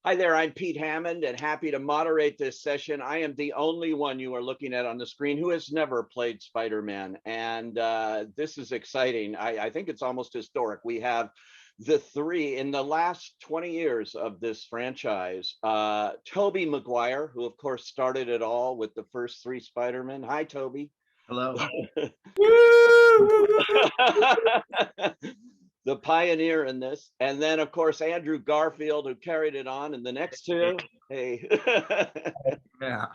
Hi there, I'm Pete Hammond and happy to moderate this session. I am the only one you are looking at on the screen who has never played Spider-Man. And this is exciting. I think it's almost historic. We have the three in the last 20 years of this franchise. Tobey Maguire, who of course started it all with the first three Spider-Men. Hi, Tobey. Hello. The pioneer in this. And then, of course, Andrew Garfield, who carried it on in the next two. Hey. Yeah.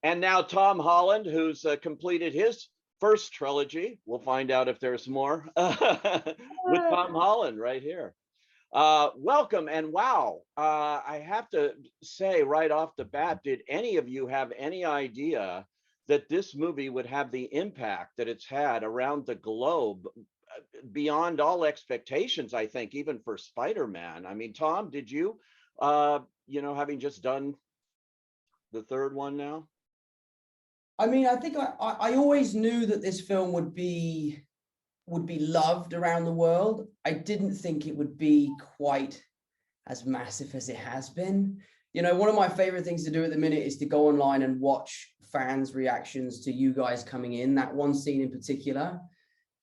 And now Tom Holland, who's completed his first trilogy. We'll find out if there's more with Tom Holland right here. Welcome and wow. I have to say right off the bat, did any of you have any idea that this movie would have the impact that it's had around the globe beyond all expectations, I think, even for Spider-Man? I mean, Tom, did you, having just done the third one now? I mean, I think I always knew that this film would be loved around the world. I didn't think it would be quite as massive as it has been. You know, one of my favorite things to do at the minute is to go online and watch fans' reactions to you guys coming in. That one scene in particular,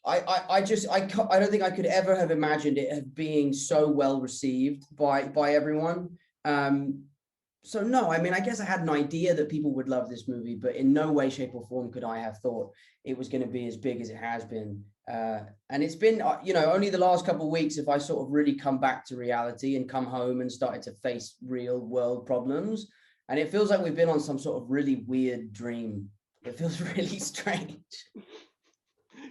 I don't think I could ever have imagined it being so well received by everyone. So no, I mean, I guess I had an idea that people would love this movie, but in no way, shape, or form could I have thought it was going to be as big as it has been. And it's been, only the last couple of weeks if I sort of really come back to reality and come home and started to face real world problems. And it feels like we've been on some sort of really weird dream. It feels really strange.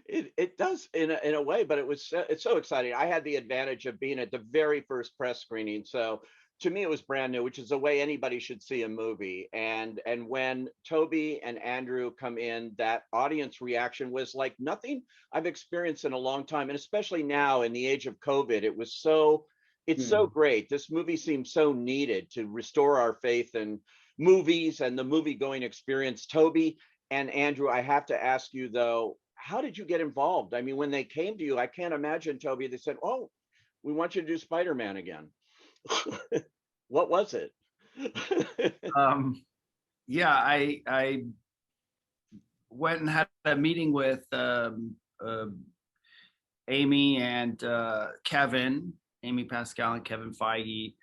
It does in a way, but it's so exciting. I had the advantage of being at the very first press screening, so to me it was brand new, which is the way anybody should see a movie. And when Tobey and Andrew come in, that audience reaction was like nothing I've experienced in a long time, and especially now in the age of COVID, it's so great. This movie seems so needed to restore our faith in movies and the movie going experience. Tobey and Andrew, I have to ask you though, how did you get involved? I mean, when they came to you, I can't imagine, Tobey, they said, "Oh, we want you to do Spider-Man again." What was it? Yeah, I went and had a meeting with Amy and Kevin, Amy Pascal and Kevin Feige,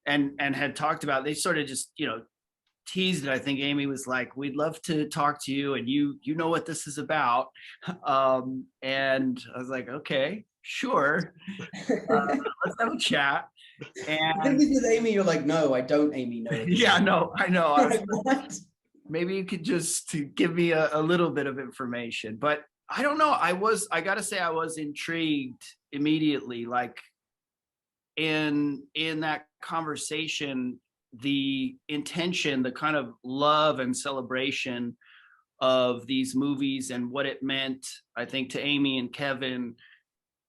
and had talked about, they sort of just, teased it. I think Amy was like, "We'd love to talk to you, and you know what this is about." And I was like, "Okay, sure, let's have a chat." And I think with Amy, you're like, "No, I don't, Amy, know." Yeah, no, I know. I was like, maybe you could just give me a little bit of information, but I don't know. I gotta say, I was intrigued immediately. Like in that conversation, the intention, the kind of love and celebration of these movies and what it meant, I think, to Amy and Kevin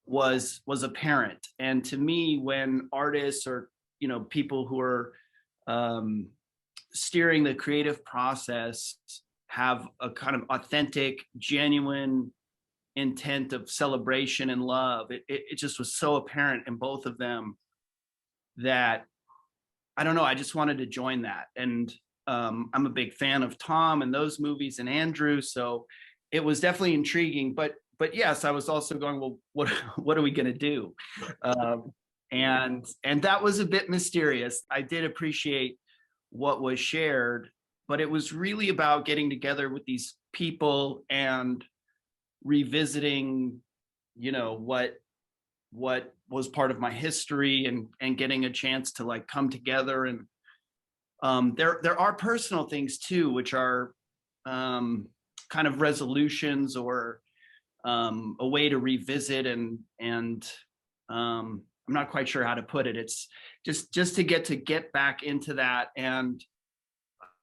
was apparent. And to me, when artists or people who are steering the creative process have a kind of authentic, genuine intent of celebration and love, it just was so apparent in both of them that, I don't know, I just wanted to join that. And I'm a big fan of Tom and those movies and Andrew, so it was definitely intriguing. But yes, I was also going, well, what are we going to do? And that was a bit mysterious. I did appreciate what was shared, but it was really about getting together with these people and revisiting, what was part of my history, and getting a chance to like come together. And there are personal things too, which are kind of resolutions or a way to revisit, and I'm not quite sure how to put it. It's just to get back into that, and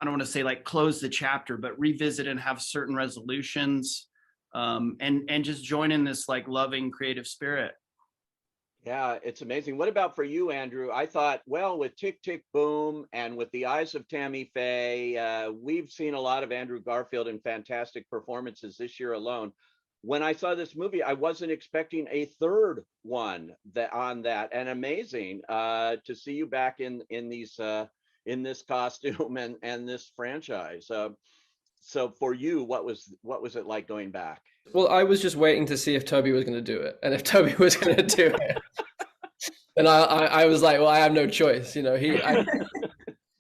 I don't want to say like close the chapter, but revisit and have certain resolutions, and just join in this like loving creative spirit. Yeah, it's amazing. What about for you, Andrew? I thought, well, with Tick, Tick, Boom and with the eyes of Tammy Faye, we've seen a lot of Andrew Garfield in fantastic performances this year alone. when I saw this movie, I wasn't expecting a third one on that, and amazing to see you back in these in this costume and this franchise. So for you, what was it like going back? Well, I was just waiting to see if Tobey was going to do it, and if Tobey was going to do it, and I was like, well, I have no choice, you know.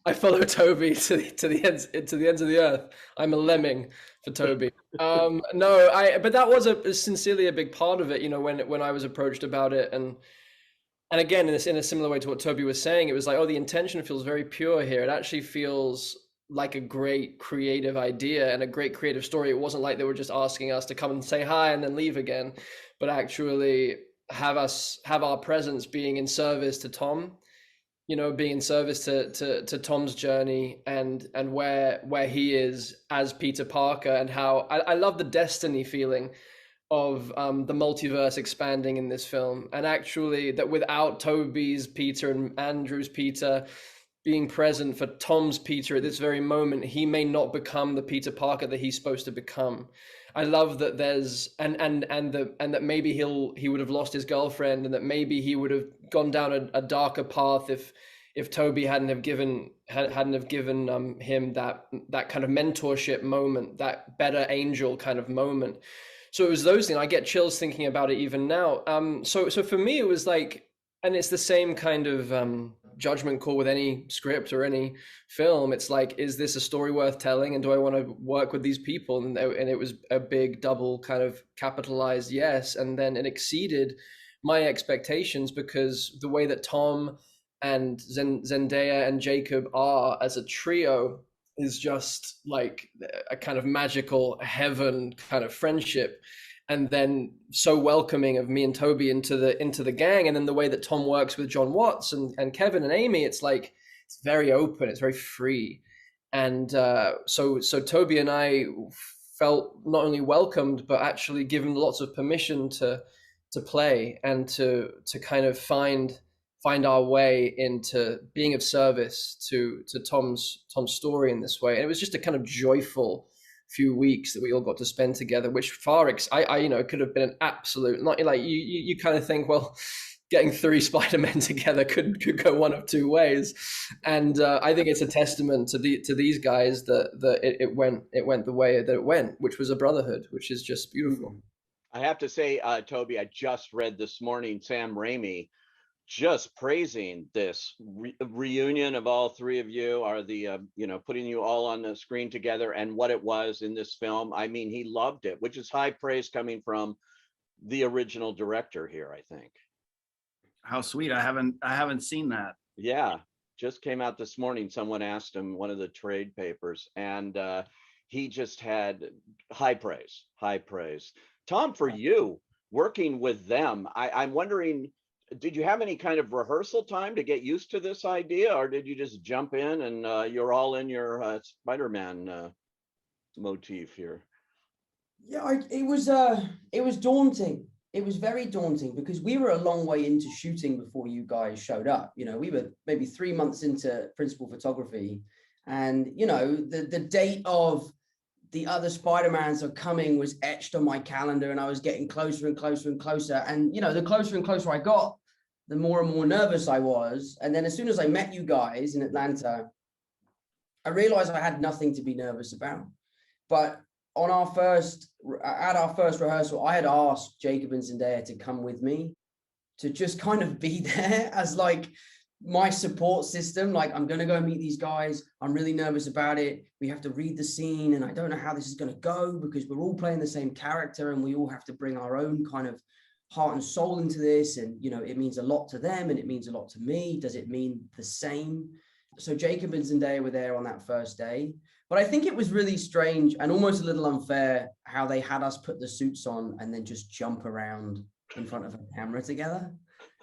I follow Tobey to the ends of the earth. I'm a lemming for Tobey. No, but that was sincerely a big part of it, you know, when I was approached about it, and again, in a similar way to what Tobey was saying, it was like, oh, the intention feels very pure here. It actually feels like a great creative idea and a great creative story. It wasn't like they were just asking us to come and say hi and then leave again, but actually have our presence being in service to Tom, you know, being in service to Tom's journey and where he is as Peter Parker, and how I love the destiny feeling of the multiverse expanding in this film, and actually that without Tobey's Peter and Andrew's Peter being present for Tom's Peter at this very moment, he may not become the Peter Parker that he's supposed to become. I love that there's and that maybe he would have lost his girlfriend, and that maybe he would have gone down a darker path if Tobey hadn't have given him that kind of mentorship moment, that better angel kind of moment. So it was those things. I get chills thinking about it even now. So for me, it was like, and it's the same kind of judgment call with any script or any film. It's like, is this a story worth telling, and do I want to work with these people? And it was a big double kind of capitalized yes, and then it exceeded my expectations, because the way that Tom and Zendaya and Jacob are as a trio is just like a kind of magical heaven kind of friendship, and then so welcoming of me and Tobey into the gang. And then the way that Tom works with John Watts and Kevin and Amy, it's like, it's very open, it's very free. And so Tobey and I felt not only welcomed, but actually given lots of permission to play and to kind of find our way into being of service to Tom's story in this way. And it was just a kind of joyful few weeks that we all got to spend together, which I you know, could have been an absolute, not like you kind of think, well, getting 3 Spider-Men together could go one of 2 ways. And I think it's a testament to these guys that it went the way that it went, which was a brotherhood, which is just beautiful. I have to say, Tobey, I just read this morning Sam Raimi just praising this reunion of all 3 of you, are the you know, putting you all on the screen together, and what it was in this film. I mean, he loved it, which is high praise coming from the original director here, I think. How sweet. I haven't seen that. Yeah, just came out this morning. Someone asked him, one of the trade papers, and he just had high praise. Tom, for you working with them, I'm wondering, did you have any kind of rehearsal time to get used to this idea, or did you just jump in and you're all in your Spider-Man motif here? Yeah, it was daunting. It was very daunting, because we were a long way into shooting before you guys showed up. You know, we were maybe 3 months into principal photography, and you know, the date of the other Spider-Mans are coming was etched on my calendar, and I was getting closer and closer and closer. And you know, the closer and closer I got, the more and more nervous I was. And then as soon as I met you guys in Atlanta, I realized I had nothing to be nervous about. But at our first rehearsal, I had asked Jacob and Zendaya to come with me, to just kind of be there as like my support system. Like, I'm going to go meet these guys. I'm really nervous about it. We have to read the scene, and I don't know how this is going to go, because we're all playing the same character, and we all have to bring our own kind of heart and soul into this. And, you know, it means a lot to them and it means a lot to me. Does it mean the same? So Jacob and Zendaya were there on that first day. But I think it was really strange and almost a little unfair how they had us put the suits on and then just jump around in front of a camera together.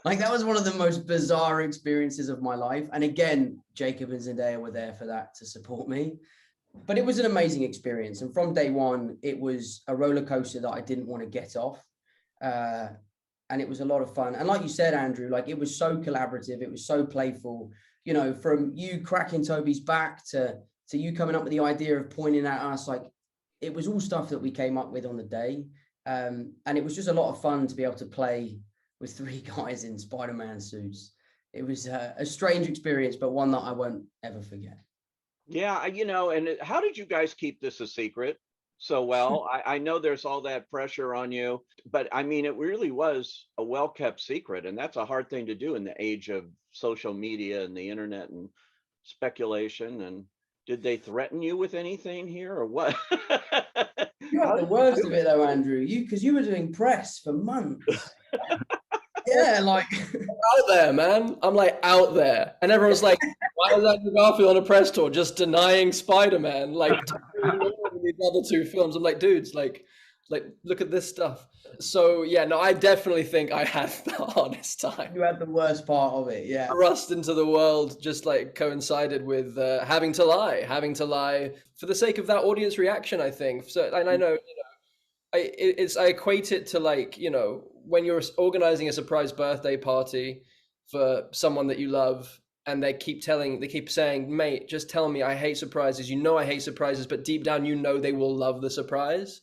Like, that was one of the most bizarre experiences of my life. And again, Jacob and Zendaya were there for that, to support me. But it was an amazing experience. And from day one, it was a roller coaster that I didn't want to get off. And it was a lot of fun. And like you said, Andrew, like, it was so collaborative. It was so playful, you know, from you cracking Tobey's back to you coming up with the idea of pointing at us. Like, it was all stuff that we came up with on the day. And it was just a lot of fun to be able to play with three guys in Spider-Man suits. It was a strange experience, but one that I won't ever forget. Yeah, and how did you guys keep this a secret so well? I know there's all that pressure on you, but I mean, it really was a well-kept secret, and that's a hard thing to do in the age of social media and the internet and speculation. And did they threaten you with anything here or what? You had How the did you worst do of it? it though, Andrew. Because you were doing press for months. Yeah, like Out there, man. I'm like out there, and everyone's like, "Why is Andrew Garfield on a press tour just denying Spider-Man? Like these other two films." I'm like, dudes, like look at this stuff. So yeah, no, I definitely think I had the hardest time. you had the worst part of it. Yeah. Thrust into the world just like coincided with having to lie for the sake of that audience reaction. I think so, and I know I equate it to like, when you're organizing a surprise birthday party for someone that you love, and they keep saying, mate, just tell me I hate surprises. I hate surprises, but deep down, they will love the surprise.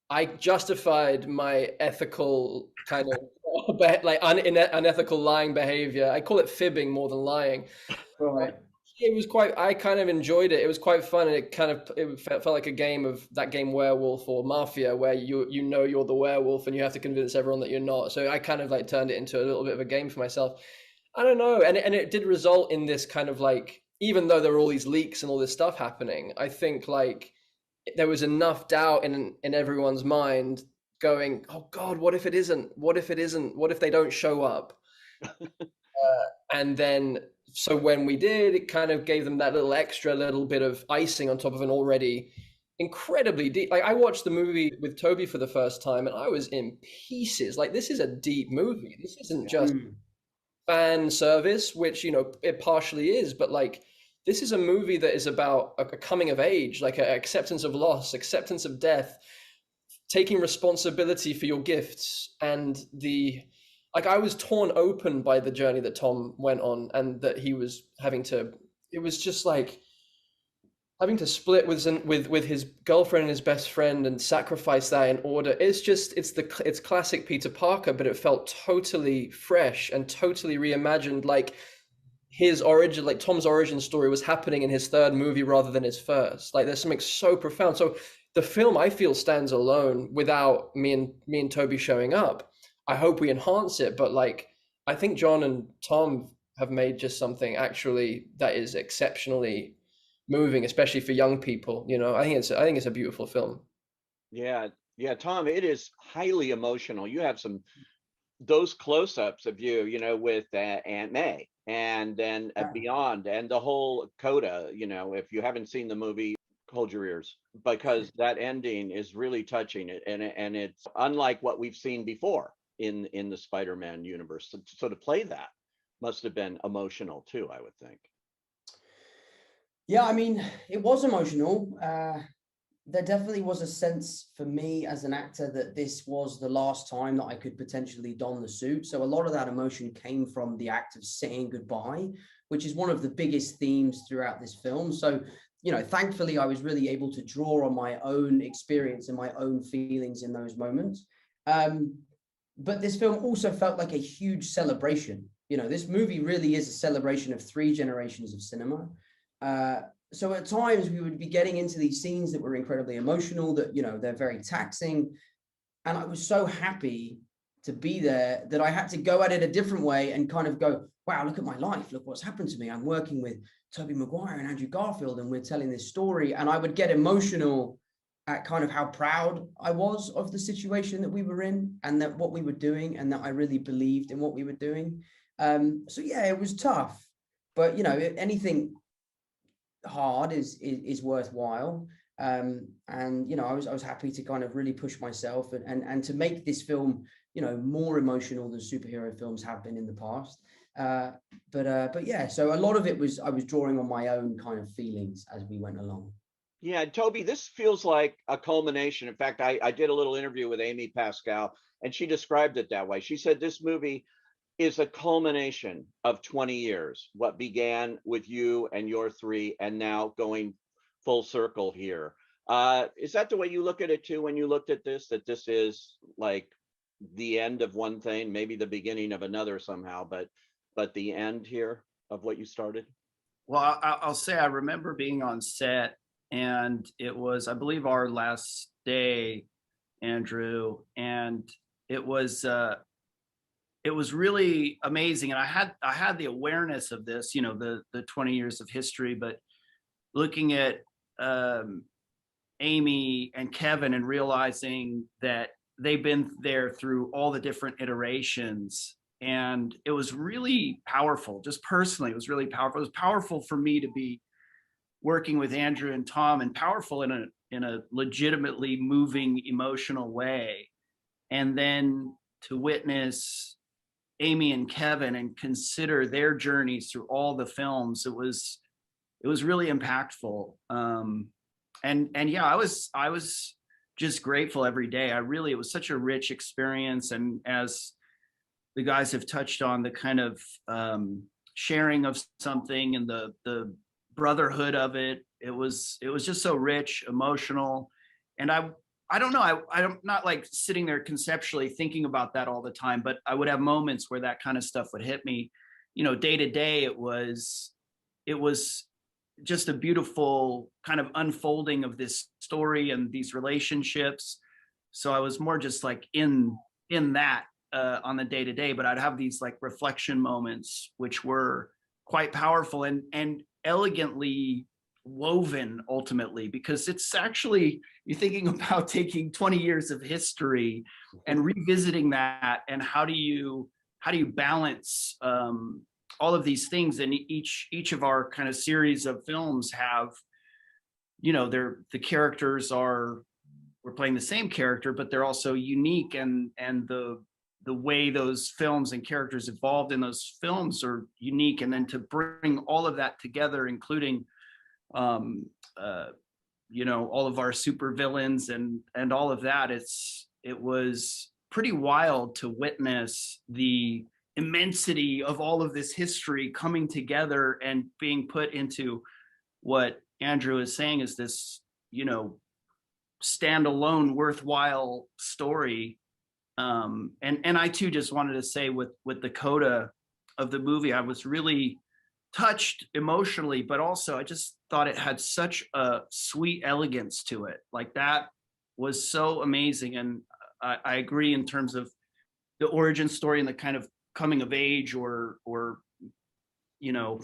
I justified my ethical kind of like unethical lying behavior. I call it fibbing more than lying. Right. It was I kind of enjoyed it. It was quite fun, and it felt like a game of that game Werewolf or Mafia, where you're the werewolf and you have to convince everyone that you're not. So I kind of like turned it into a little bit of a game for myself. I don't know, and it did result in this kind of like, even though there were all these leaks and all this stuff happening, I think like there was enough doubt in everyone's mind going, oh God, what if it isn't? What if it isn't? What if they don't show up? And then, so when we did, it kind of gave them that little bit of icing on top of an already incredibly deep. Like, I watched the movie with Tobey for the first time, and I was in pieces. Like, this is a deep movie. This isn't just fan service, which it partially is, but like, this is a movie that is about a coming of age, like an acceptance of loss, acceptance of death, taking responsibility for your gifts, and like, I was torn open by the journey that Tom went on, and that he was it was just like having to split with his girlfriend and his best friend and sacrifice that in order. It's classic Peter Parker, but it felt totally fresh and totally reimagined. Like, his origin, like Tom's origin story, was happening in his third movie rather than his first. Like, there's something so profound. So the film, I feel, stands alone without me and Tobey showing up. I hope we enhance it, but like, I think John and Tom have made just something actually that is exceptionally moving, especially for young people. I think it's a beautiful film. Yeah, yeah, Tom, it is highly emotional. You have those close-ups of you, with Aunt May, and then beyond, and the whole coda. If you haven't seen the movie, hold your ears, because that ending is really touching. And it's unlike what we've seen before in the Spider-Man universe. So to play that must have been emotional too, I would think. Yeah, I mean, it was emotional. There definitely was a sense for me as an actor that this was the last time that I could potentially don the suit. So a lot of that emotion came from the act of saying goodbye, which is one of the biggest themes throughout this film. So, thankfully, I was really able to draw on my own experience and my own feelings in those moments. But this film also felt like a huge celebration. This movie really is a celebration of 3 generations of cinema. So at times we would be getting into these scenes that were incredibly emotional, that, they're very taxing. And I was so happy to be there that I had to go at it a different way and kind of go, wow, look at my life. Look what's happened to me. I'm working with Tobey Maguire and Andrew Garfield, and we're telling this story. And I would get emotional at kind of how proud I was of the situation that we were in, and that what we were doing, and that I really believed in what we were doing. So yeah, it was tough, but anything hard is worthwhile. And I was happy to kind of really push myself and to make this film more emotional than superhero films have been in the past. But yeah, so a lot of it was I was drawing on my own kind of feelings as we went along. Yeah, Toby, this feels like a culmination. In fact, I did a little interview with Amy Pascal, and she described it that way. She said this movie is a culmination of 20 years, what began with you and your 3, and now going full circle here. Is that the way you look at it too when you looked at this, that this is like the end of one thing, maybe the beginning of another somehow, but the end here of what you started? Well, I'll say I remember being on set, and it was, I believe, our last day, Andrew, and it was really amazing. And I had the awareness of this, you know, the 20 years of history, but looking at Amy and Kevin and realizing that they've been there through all the different iterations. And it was really powerful, just personally, it was really powerful. It was powerful for me to be working with Andrew and Tom, and powerful in a legitimately moving, emotional way. And then to witness Amy and Kevin and consider their journeys through all the films, it was really impactful. And yeah, I was just grateful every day. It was such a rich experience. And as the guys have touched on, the kind of sharing of something and the brotherhood of it, it was just so rich, emotional. And I don't know, I'm not like sitting there conceptually thinking about that all the time, but I would have moments where that kind of stuff would hit me. You know, day to day, it was just a beautiful kind of unfolding of this story and these relationships. So I was more just like in that on the day to day, but I'd have these like reflection moments, which were quite powerful and elegantly woven ultimately, because it's actually, you're thinking about taking 20 years of history and revisiting that, and how do you balance all of these things. And each of our kind of series of films have, you know, the characters we're playing the same character, but they're also unique, and the way those films and characters evolved in those films are unique. And then to bring all of that together, including you know, all of our super villains and all of that, it was pretty wild to witness the immensity of all of this history coming together and being put into what Andrew is saying is this, you know, standalone worthwhile story. And I too just wanted to say with the coda of the movie, I was really touched emotionally, but also I just thought it had such a sweet elegance to it. Like, that was so amazing. And I agree in terms of the origin story and the kind of coming of age, or you know,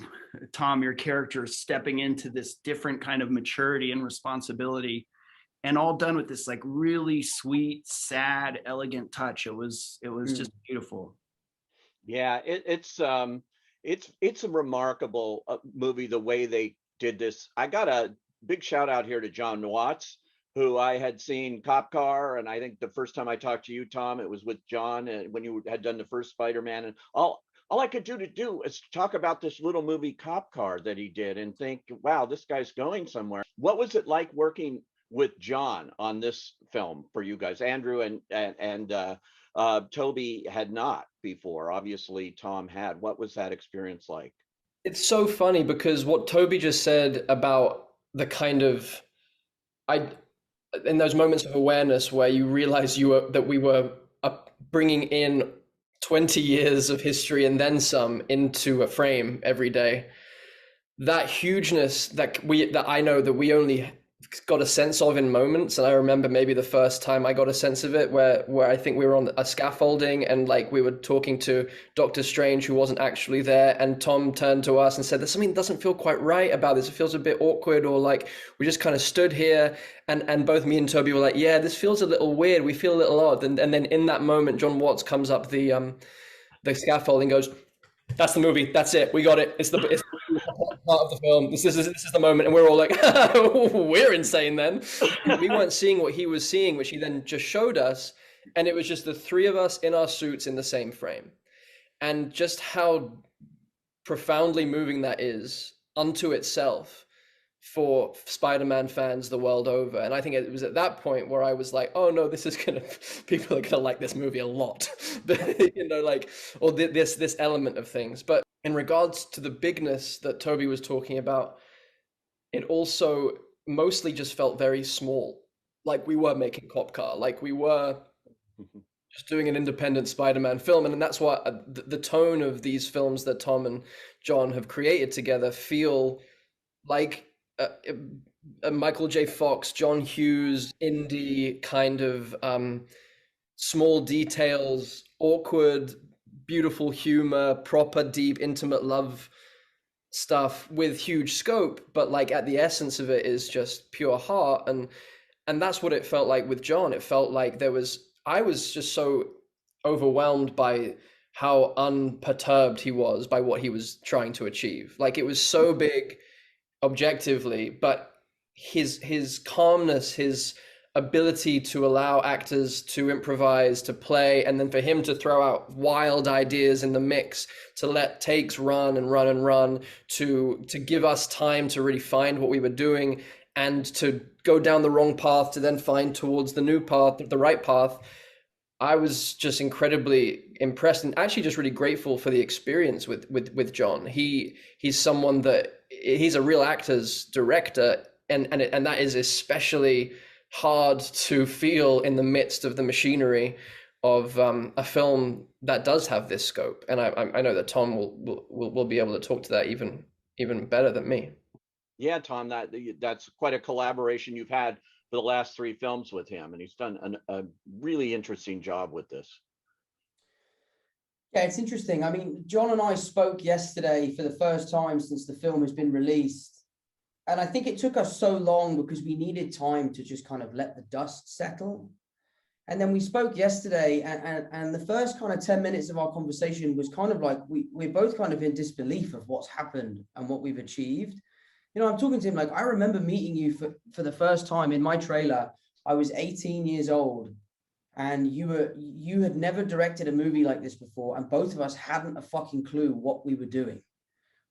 Tom, your character stepping into this different kind of maturity and responsibility, and all done with this like really sweet, sad, elegant touch. It was just beautiful. Yeah, it's a remarkable movie, the way they did this. I got a big shout out here to John Watts, who I had seen Cop Car, and I think the first time I talked to you, Tom, it was with John, and when you had done the first Spider-Man, and all I could do is talk about this little movie Cop Car that he did, and think, wow, this guy's going somewhere. What was it like working with John on this film for you guys? Andrew and Tobey had not before. Obviously, Tom had. What was that experience like? It's so funny because what Tobey just said about the kind of, in those moments of awareness where you realize that we were bringing in 20 years of history and then some into a frame every day. That hugeness that I know that we only got a sense of in moments. And I remember maybe the first time I got a sense of it where I think we were on a scaffolding and like we were talking to Doctor Strange, who wasn't actually there, and Tom turned to us and said, there's something that doesn't feel quite right about this. It feels a bit awkward, or like we just kind of stood here and both me and Tobey were like, yeah, this feels a little weird. We feel a little odd. And then in that moment, John Watts comes up the scaffolding, goes, that's the movie. That's it. We got it. It's the part of the film. This is the moment. And we're all like, we're insane then. And we weren't seeing what he was seeing, which he then just showed us. And it was just the three of us in our suits in the same frame. And just how profoundly moving that is unto itself for Spider-Man fans the world over. And I think it was at that point where I was like, oh no, people are gonna like this movie a lot. You know, like, or this element of things. But in regards to the bigness that Tobey was talking about, it also mostly just felt very small, like we were making Cop Car, like we were just doing an independent Spider-Man film. And that's why the tone of these films that Tom and John have created together feel like a Michael J. Fox, John Hughes, indie kind of small details, awkward, beautiful humor, proper, deep, intimate love stuff with huge scope, but like at the essence of it is just pure heart. And that's what it felt like with John. It felt like I was just so overwhelmed by how unperturbed he was by what he was trying to achieve. Like it was so big objectively, but his calmness, his ability to allow actors to improvise, to play, and then for him to throw out wild ideas in the mix, to let takes run and run and run, to give us time to really find what we were doing, and to go down the wrong path to then find towards the new path, the right path. I was just incredibly impressed and actually just really grateful for the experience with John. He's someone that he's a real actor's director, and that is especially hard to feel in the midst of the machinery of a film that does have this scope. And I know that Tom will be able to talk to that even better than me. Yeah, Tom, that's quite a collaboration you've had for the last 3 films with him, and he's done a really interesting job with this. Yeah, it's interesting. I mean, John and I spoke yesterday for the first time since the film has been released. And I think it took us so long because we needed time to just kind of let the dust settle. And then we spoke yesterday, and the first kind of 10 minutes of our conversation was kind of like we're both kind of in disbelief of what's happened and what we've achieved. You know, I'm talking to him like, I remember meeting you for the first time in my trailer. I was 18 years old, and you had never directed a movie like this before, and both of us hadn't a fucking clue what we were doing.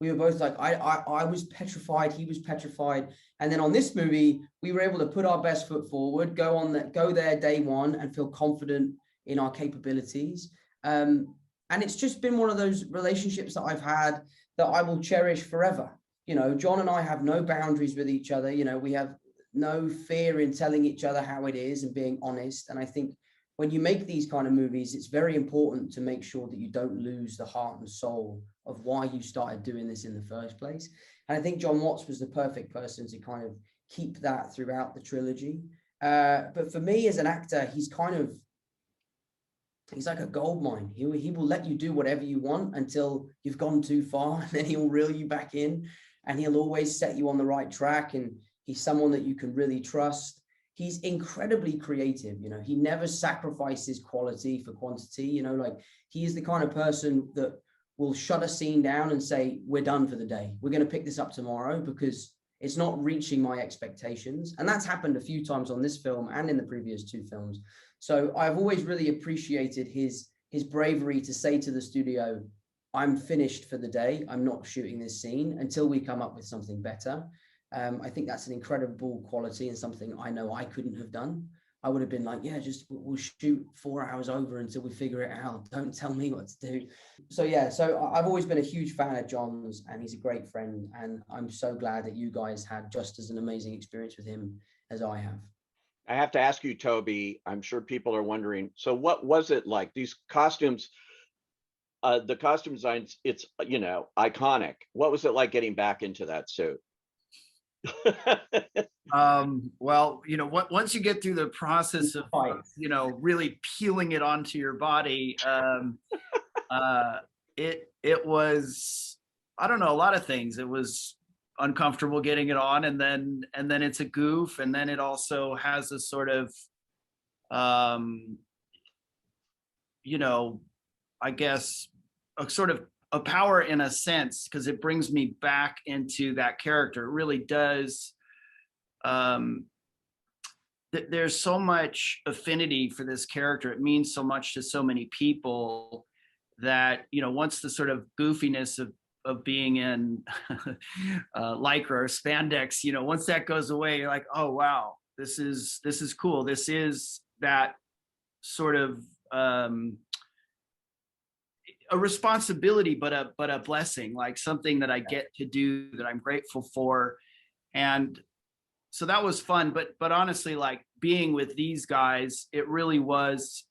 We were both like, I was petrified, he was petrified. And then on this movie, we were able to put our best foot forward, go there day one and feel confident in our capabilities. And it's just been one of those relationships that I've had that I will cherish forever. You know, John and I have no boundaries with each other. You know, we have no fear in telling each other how it is and being honest. And I think when you make these kind of movies, it's very important to make sure that you don't lose the heart and soul of why you started doing this in the first place. And I think John Watts was the perfect person to kind of keep that throughout the trilogy. But for me as an actor, he's like a gold mine. He will let you do whatever you want until you've gone too far, and then he'll reel you back in, and he'll always set you on the right track. And he's someone that you can really trust. He's incredibly creative. You know, he never sacrifices quality for quantity. You know, like he is the kind of person that will shut a scene down and say, we're done for the day. We're going to pick this up tomorrow because it's not reaching my expectations. And that's happened a few times on this film and in the previous 2 films. So I've always really appreciated his bravery to say to the studio, I'm finished for the day. I'm not shooting this scene until we come up with something better. I think that's an incredible quality and something I know I couldn't have done. I would have been like, yeah, just we'll shoot 4 hours over until we figure it out. Don't tell me what to do. So yeah, so I've always been a huge fan of John's, and he's a great friend. And I'm so glad that you guys had just as an amazing experience with him as I have. I have to ask you, Tobey, I'm sure people are wondering, so what was it like? These costumes, the costume designs, it's, you know, iconic. What was it like getting back into that suit? Well, you know, once you get through the process of, you know, really peeling it onto your body, it was, I don't know, a lot of things. It was uncomfortable getting it on, and then it's a goof, and then it also has a sort of, you know, I guess a sort of a power in a sense, because it brings me back into that character. It really does. There's so much affinity for this character. It means so much to so many people that, you know, once the sort of goofiness of being in lycra or spandex, you know, once that goes away, you're like, oh wow, this is cool. This is that sort of a responsibility, but a blessing, like something that I get to do that I'm grateful for. And so that was fun, but honestly, like being with these guys, it really was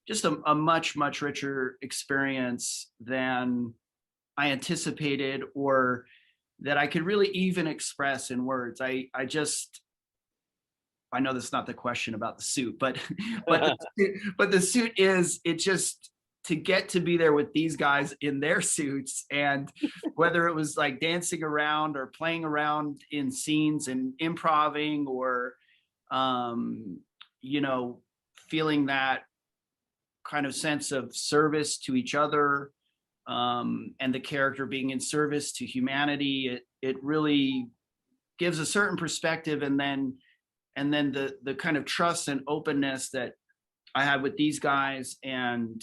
just a much richer experience than I anticipated, or that I could really even express in words. I know that's not the question about the suit, but the suit is, it just, to get to be there with these guys in their suits, and whether it was like dancing around or playing around in scenes and improving, or you know, feeling that kind of sense of service to each other, and the character being in service to humanity, it really gives a certain perspective. And then the kind of trust and openness that I had with these guys, and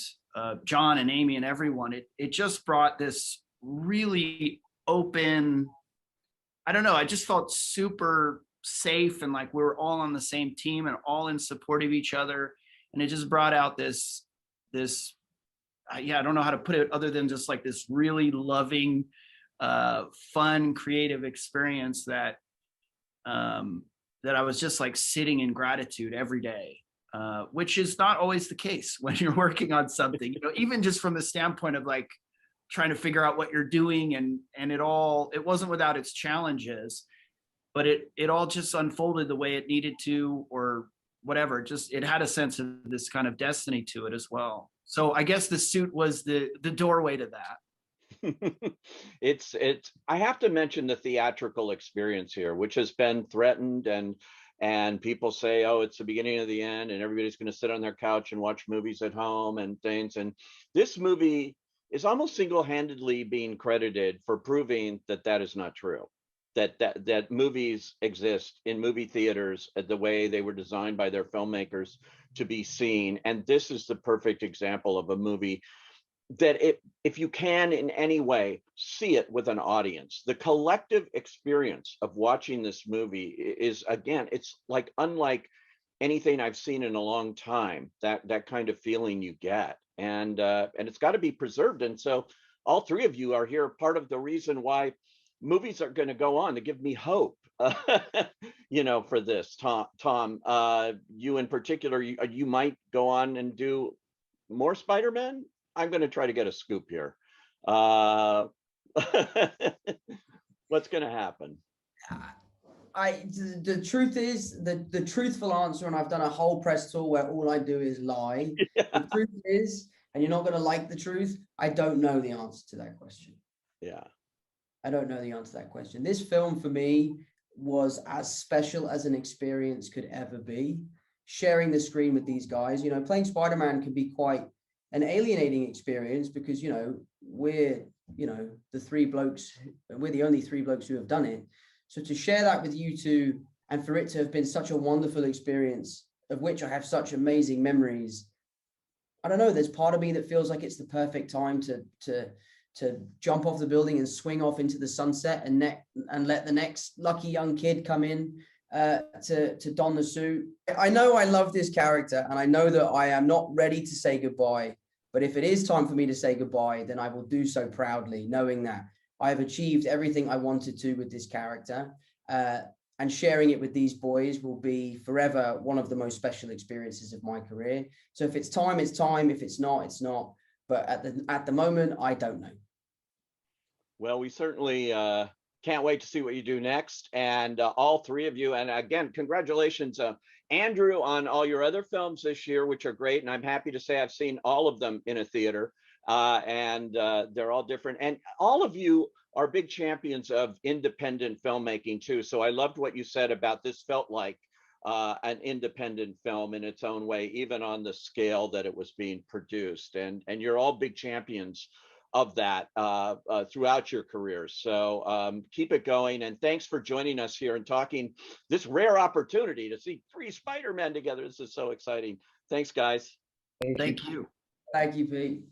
John and Amy and everyone, it just brought this really open, I don't know, I just felt super safe, and like we were all on the same team and all in support of each other. And it just brought out this yeah, I don't know how to put it other than just like this really loving, fun, creative experience that I was just like sitting in gratitude every day, which is not always the case when you're working on something, you know, even just from the standpoint of like trying to figure out what you're doing, and it wasn't without its challenges, but it all just unfolded the way it needed to, or whatever. Just, it had a sense of this kind of destiny to it as well. So I guess the suit was the doorway to that. It's I have to mention the theatrical experience here, which has been threatened, and people say, oh, it's the beginning of the end and everybody's going to sit on their couch and watch movies at home and things. And this movie is almost single-handedly being credited for proving that that is not true. That movies exist in movie theaters the way they were designed by their filmmakers to be seen. And this is the perfect example of a movie that if you can in any way see it with an audience, the collective experience of watching this movie is, again, it's like unlike anything I've seen in a long time, that kind of feeling you get. And it's got to be preserved. And so all three of you are here, part of the reason why movies are going to go on, to give me hope, you know, for this. Tom, you in particular, you might go on and do more Spider-Man. I'm going to try to get a scoop here. What's going to happen? The truth is, the truthful answer, and I've done a whole press tour where all I do is lie. Yeah. The truth is, and you're not going to like the truth, I don't know the answer to that question. Yeah. I don't know the answer to that question. This film for me was as special as an experience could ever be. Sharing the screen with these guys, you know, playing Spider-Man can be quite an alienating experience because, you know, we're the only three blokes who have done it. So to share that with you two, and for it to have been such a wonderful experience, of which I have such amazing memories, I don't know, there's part of me that feels like it's the perfect time to jump off the building and swing off into the sunset and let the next lucky young kid come in to don the suit. I know I love this character, and I know that I am not ready to say goodbye, but if it is time for me to say goodbye, then I will do so proudly, knowing that I have achieved everything I wanted to with this character, and sharing it with these boys will be forever one of the most special experiences of my career. So if it's time, it's time. If it's not, it's not. But at the moment, I don't know. Well, we certainly can't wait to see what you do next. And all three of you, and again, congratulations, Andrew, on all your other films this year, which are great. And I'm happy to say I've seen all of them in a theater, and they're all different. And all of you are big champions of independent filmmaking too. So I loved what you said about this felt like an independent film in its own way, even on the scale that it was being produced. And you're all big champions of that throughout your careers. So keep it going. And thanks for joining us here and talking this rare opportunity to see three Spider-Men together. This is so exciting. Thanks, guys. Thank you. Thank you, Pete.